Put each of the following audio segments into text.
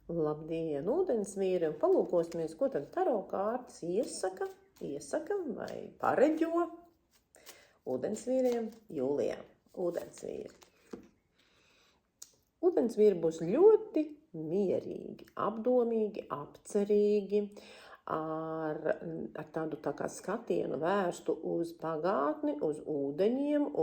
Labdien, ūdensvīri, un palūkosimies, ko tad taro kārtas iesaka vai pareģo ūdensvīriem jūlijā. Ūdensvīri. Ūdensvīri būs ļoti mierīgi, apdomīgi, apcerīgi, ar tādu tā kā skatienu vērstu uz pagātni, uz ūdeņiem,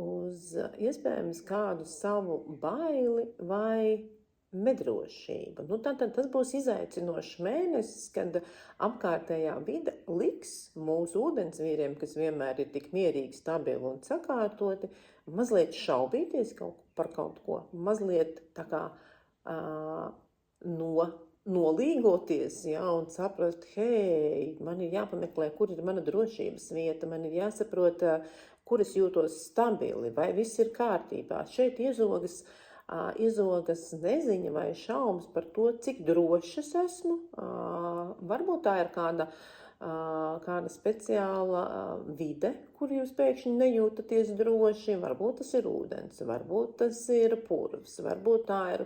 uz iespējams kādu savu baili vai nedrošību. Tātad tas būs izaicinošs mēnesis, kad apkārtējā vide liks mūsu ūdensvīriem, kas vienmēr ir tik mierīgi, stabili un sakārtoti, mazliet šaubīties par kaut ko, mazliet tā kā nolīgoties, un saprast, hei, man ir jāpameklē, kur ir mana drošības vieta, man ir jāsaprot, kur es jūtos stabili, vai viss ir kārtībā. Šeit izogas neziņa vai šaubas par to, cik droši es esmu. Varbūt tā ir kāda speciāla vide, kur jūs pēkšņi nejūtaties droši, varbūt tas ir ūdens, varbūt tas ir purvs, varbūt tā ir,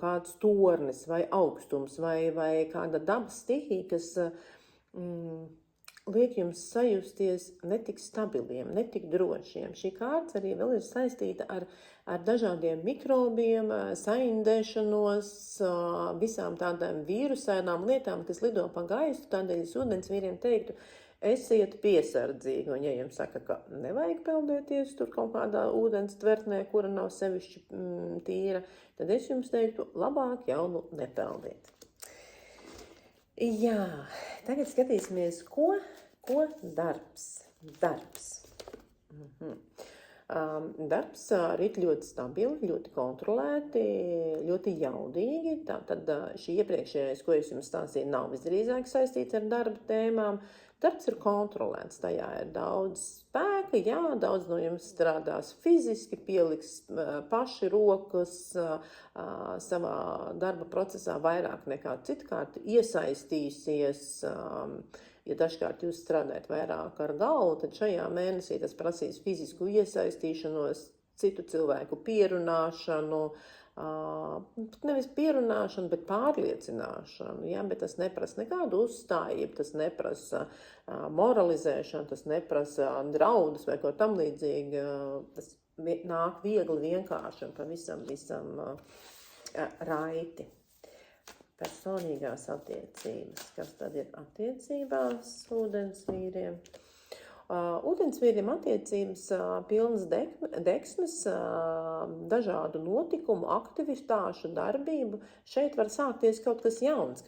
kāds tornis vai augstums vai kāda dabas stihija, kas liek jums sajusties netik stabiliem, netik drošiem. Šī kārta arī vēl ir saistīta ar dažādiem mikrobiem, saindēšanos, visām tādām vīrusainām lietām, kas lido pa gaisu. Tādēļ es ūdensvīriem teiktu, esiet piesardzīgi, un ja jums saka, ka nevajag peldēties tur kaut kādā ūdens tvertnē, kura nav sevišķi tīra, tad es jums teiktu, labāk jau nepeldiet. Jā, tagad skatīsimies, ko darbs. Darbs rit ļoti stabili, ļoti kontrolēti, ļoti jaudīgi. Tātad šī iepriekšējais, ko es jums stāstīju, nav visdrīzāk saistīts ar darba tēmām. Darbs ir kontrolēts, tajā ir daudz spēka, daudz no jums strādās fiziski, pieliks paši rokas savā darba procesā vairāk nekā citkārt, iesaistīsies. Ja dažkārt jūs strādājat vairāk ar galvu, tad šajā mēnesī tas prasīs fizisku iesaistīšanos, citu cilvēku pierunāšanu, nevis pierunāšanu, bet pārliecināšanu, bet tas neprasa nekādu uzstājību, tas neprasa moralizēšanu, tas neprasa draudus vai ko tam līdzīgi, tas nāk viegli vienkārši un pavisam raiti. Personīgās attiecības, kas tad ir attiecībās ūdensvīriem? Ūdensvīriem attiecības pilnas deksmes, dažādu notikumu, aktivitāšu, darbību. Šeit var sākties kaut kas jauns,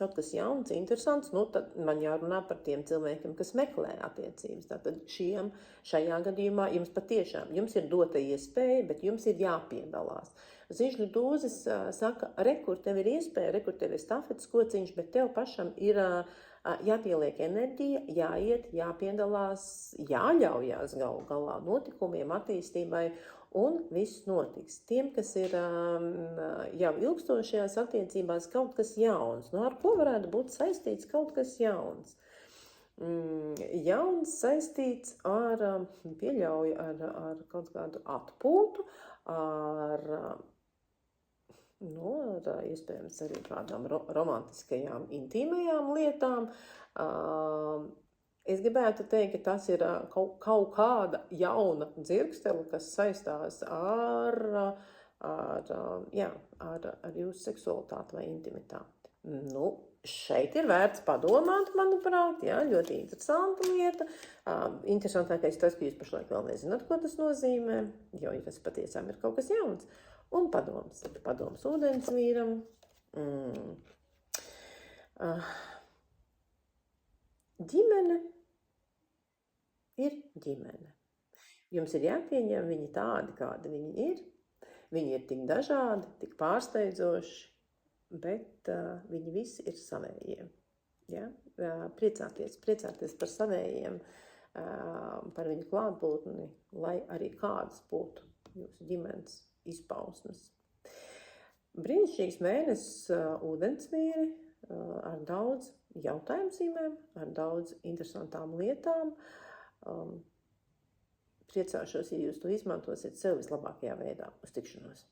interesants. Tad man jārunā par tiem cilvēkiem, kas meklē attiecības. Tātad šajā gadījumā jums ir dota iespēja, bet jums ir jāpiedalās. Zižļu dūzis saka, rekur tev ir iespēja, rekur tev ir stafetes kociņš, bet tev pašam ir jāpieliek enerģija, jāiet, jāpiedalās, jāļaujās galu galā notikumiem, attīstībai, un viss notiks. Tiem, kas ir jau ilgstošajās attiecībās, kaut kas jauns. Ar ko varētu būt saistīts kaut kas jauns? Jauns saistīts ar kaut kādu atpūtu, ar iespējams arī kādām romantiskajām, intīmajām lietām. Es gribētu teikt, ka tas ir kaut kāda jauna dzirkstele, kas saistās ar jūsu seksualitāti vai intimitāti. Šeit ir vērts padomāt, manuprāt, ļoti interesanta lieta. Interesantākais tas, ka jūs pašlaik vēl nezināt, ko tas nozīmē, jo tas patiesām ir kaut kas jauns. Un padoms ūdensvīram. Ģimene ir ģimene. Jums ir jāpieņem viņi tādi, kādi viņi ir. Viņi ir tik dažādi, tik pārsteidzoši, bet viņi visi ir savējie. Priecāties par savējiem, par viņu klātbūtni, lai arī kādas būtu jūsu ģimenes izpausmes. Brīnišķīgs mēnesis ūdensvīri ar daudz jautājumzīmēm, ar daudz interesantām lietām. Priecāšos, ja jūs to izmantosiet sev vislabākajā veidā. Uz tikšanos!